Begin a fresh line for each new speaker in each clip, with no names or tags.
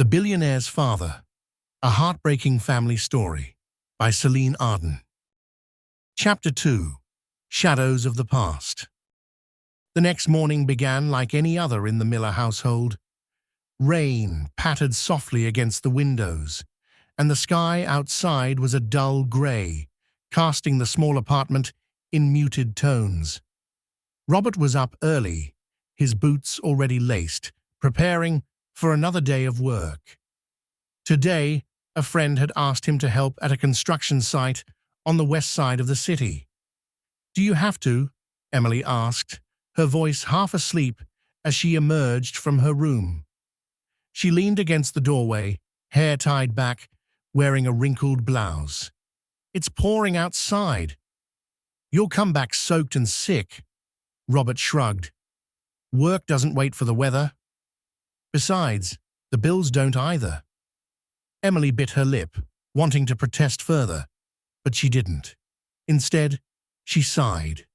The Billionaire's Father, A Heartbreaking Family Story by Selene Ardent. Chapter 2. Shadows of the Past. The next morning began like any other in the Miller household. Rain pattered softly against the windows, and the sky outside was a dull grey, casting the small apartment in muted tones. Robert was up early, his boots already laced, preparing for another day of work. Today, a friend had asked him to help at a construction site on the west side of the city. "Do you have to?" Emily asked, her voice half asleep as she emerged from her room. She leaned against the doorway, hair tied back, wearing a wrinkled blouse. "It's pouring outside." "You'll come back soaked and sick." Robert shrugged. "Work doesn't wait for the weather. Besides, the bills don't either." Emily bit her lip, wanting to protest further, but she didn't. Instead, she sighed,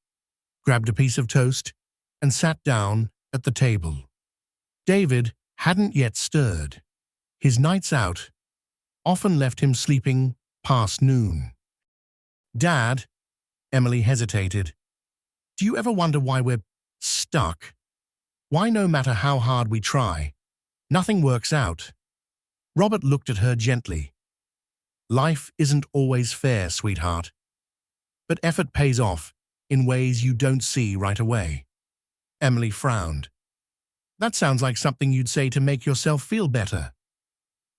grabbed a piece of toast, and sat down at the table. David hadn't yet stirred. His nights out often left him sleeping past noon. "Dad," Emily hesitated, "do you ever wonder why we're stuck? Why no matter how hard we try, nothing works out?" Robert looked at her gently. "Life isn't always fair, sweetheart. But effort pays off in ways you don't see right away." Emily frowned. "That sounds like something you'd say to make yourself feel better."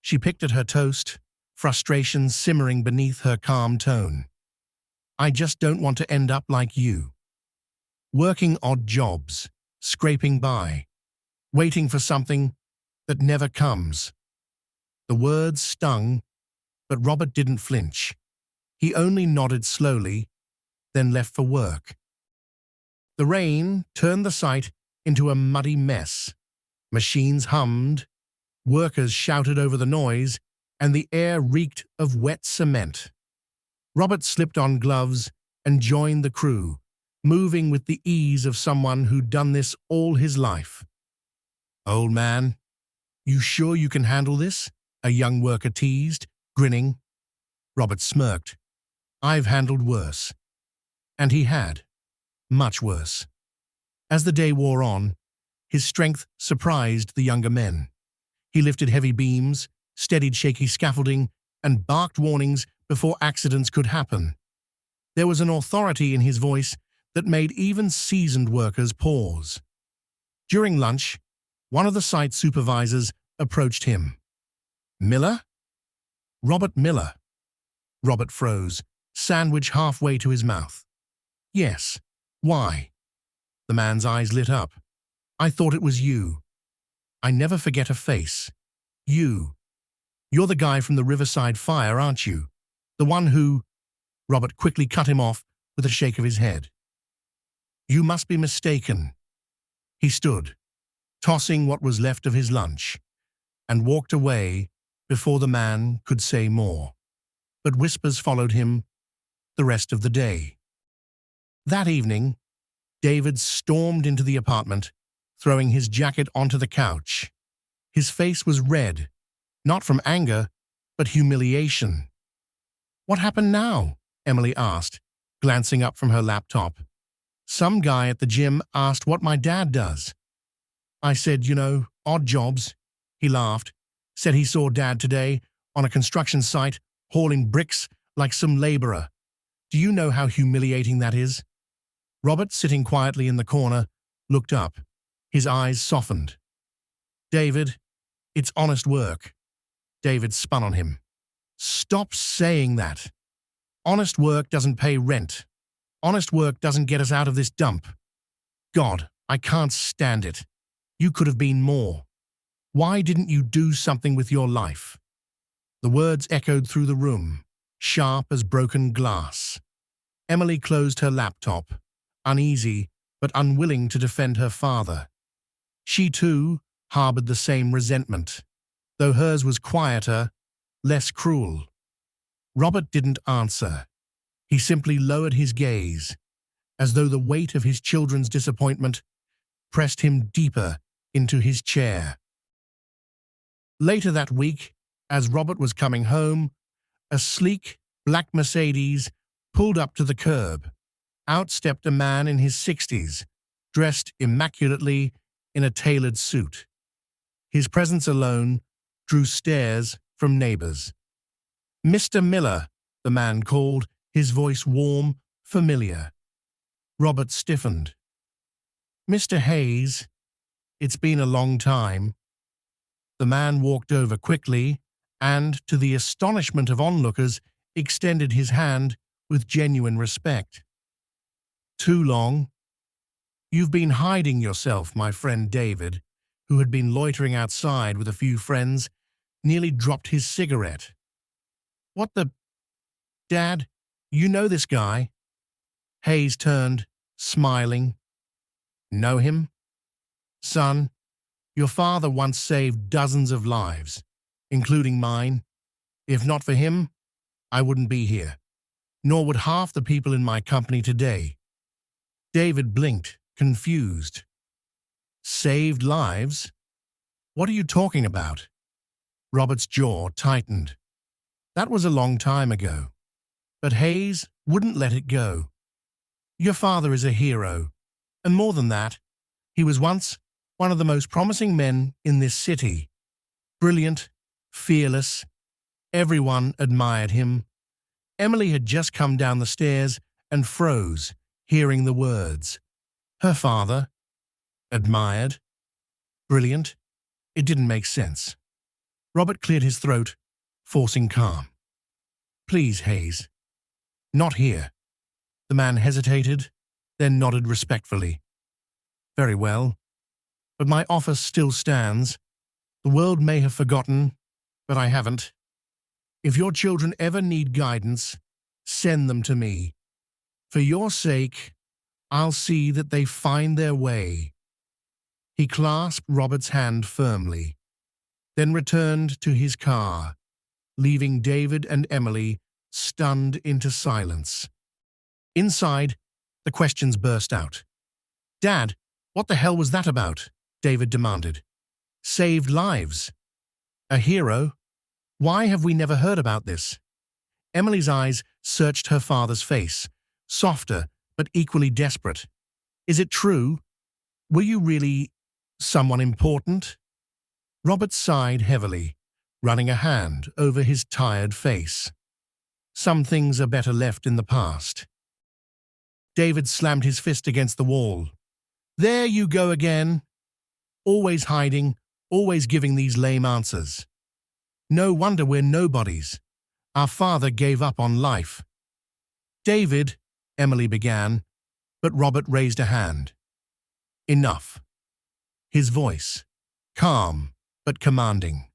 She picked at her toast, frustration simmering beneath her calm tone. "I just don't want to end up like you. Working odd jobs, scraping by, waiting for something that never comes." The words stung, but Robert didn't flinch. He only nodded slowly, then left for work. The rain turned the site into a muddy mess. Machines hummed, workers shouted over the noise, and the air reeked of wet cement. Robert slipped on gloves and joined the crew, moving with the ease of someone who'd done this all his life. "Old man, you sure you can handle this?" a young worker teased, grinning. Robert smirked. "I've handled worse." And he had. Much worse. As the day wore on, his strength surprised the younger men. He lifted heavy beams, steadied shaky scaffolding, and barked warnings before accidents could happen. There was an authority in his voice that made even seasoned workers pause. During lunch, one of the site supervisors approached him. "Miller?" "Robert Miller." Robert froze, sandwich halfway to his mouth. "Yes. Why?" The man's eyes lit up. "I thought it was you. I never forget a face. You. You're the guy from the Riverside fire, aren't you? The one who—" Robert quickly cut him off with a shake of his head. "You must be mistaken." He stood, tossing what was left of his lunch, and walked away before the man could say more. But whispers followed him the rest of the day. That evening, David stormed into the apartment, throwing his jacket onto the couch. His face was red, not from anger, but humiliation. "What happened now?" Emily asked, glancing up from her laptop. "Some guy at the gym asked what my dad does. I said, odd jobs." He laughed, said he saw Dad today on a construction site hauling bricks like some laborer. Do you know how humiliating that is? Robert, sitting quietly in the corner, looked up. His eyes softened. "David, it's honest work." David spun on him. "Stop saying that. Honest work doesn't pay rent. Honest work doesn't get us out of this dump. God, I can't stand it. You could have been more. Why didn't you do something with your life?" The words echoed through the room, sharp as broken glass. Emily closed her laptop, uneasy but unwilling to defend her father. She too harbored the same resentment, though hers was quieter, less cruel. Robert didn't answer. He simply lowered his gaze, as though the weight of his children's disappointment pressed him deeper into his chair. Later that week, as Robert was coming home, a sleek, black Mercedes pulled up to the curb. Out stepped a man in his 60s, dressed immaculately in a tailored suit. His presence alone drew stares from neighbors. "Mr. Miller," the man called, his voice warm, familiar. Robert stiffened. "Mr. Hayes, it's been a long time." The man walked over quickly and, to the astonishment of onlookers, extended his hand with genuine respect. "Too long. You've been hiding yourself," my friend David, who had been loitering outside with a few friends, nearly dropped his cigarette. "What the... Dad, you know this guy?" Hayes turned, smiling. "Know him? Son, your father once saved dozens of lives, including mine. If not for him, I wouldn't be here, nor would half the people in my company today." David blinked, confused. "Saved lives? What are you talking about?" Robert's jaw tightened. That was a long time ago. But Hayes wouldn't let it go. "Your father is a hero. And more than that, he was once one of the most promising men in this city. Brilliant, fearless. Everyone admired him." Emily had just come down the stairs and froze, hearing the words. Her father? Admired? Brilliant? It didn't make sense. Robert cleared his throat, forcing calm. "Please, Hayes. Not here." The man hesitated, then nodded respectfully. "Very well. But my offer still stands. The world may have forgotten, but I haven't. If your children ever need guidance, send them to me. For your sake, I'll see that they find their way." He clasped Robert's hand firmly, then returned to his car, leaving David and Emily stunned into silence. Inside, the questions burst out. "Dad, what the hell was that about?" David demanded. "Saved lives. A hero? Why have we never heard about this?" Emily's eyes searched her father's face, softer but equally desperate. "Is it true? Were you really someone important?" Robert sighed heavily, running a hand over his tired face. "Some things are better left in the past." David slammed his fist against the wall. "There you go again. Always hiding, always giving these lame answers. No wonder we're nobodies. Our father gave up on life." "David," Emily began, but Robert raised a hand. "Enough." His voice, calm but commanding.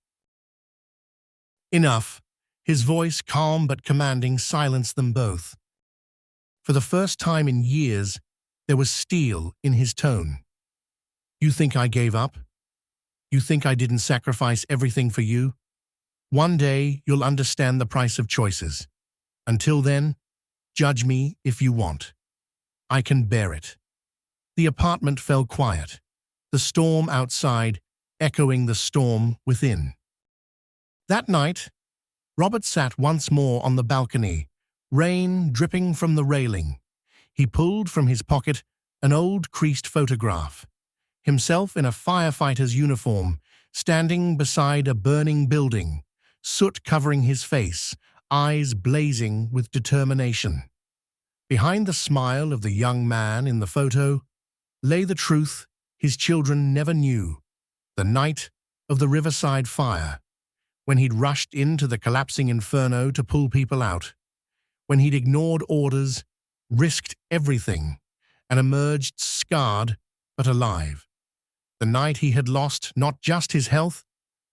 Enough. His voice, calm but commanding, silenced them both. For the first time in years, there was steel in his tone. "You think I gave up? You think I didn't sacrifice everything for you? One day you'll understand the price of choices. Until then, judge me if you want. I can bear it." The apartment fell quiet, the storm outside echoing the storm within. That night, Robert sat once more on the balcony, rain dripping from the railing. He pulled from his pocket an old creased photograph, himself in a firefighter's uniform, standing beside a burning building, soot covering his face, eyes blazing with determination. Behind the smile of the young man in the photo lay the truth his children never knew: the night of the riverside fire, when he'd rushed into the collapsing inferno to pull people out, when he'd ignored orders, risked everything, and emerged scarred but alive. The night he had lost not just his health,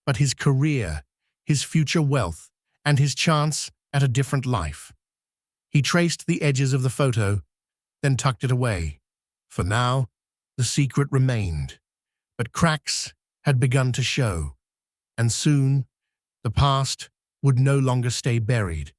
but his career, his future wealth, and his chance at a different life. He traced the edges of the photo, then tucked it away. For now, the secret remained, but cracks had begun to show, and soon the past would no longer stay buried.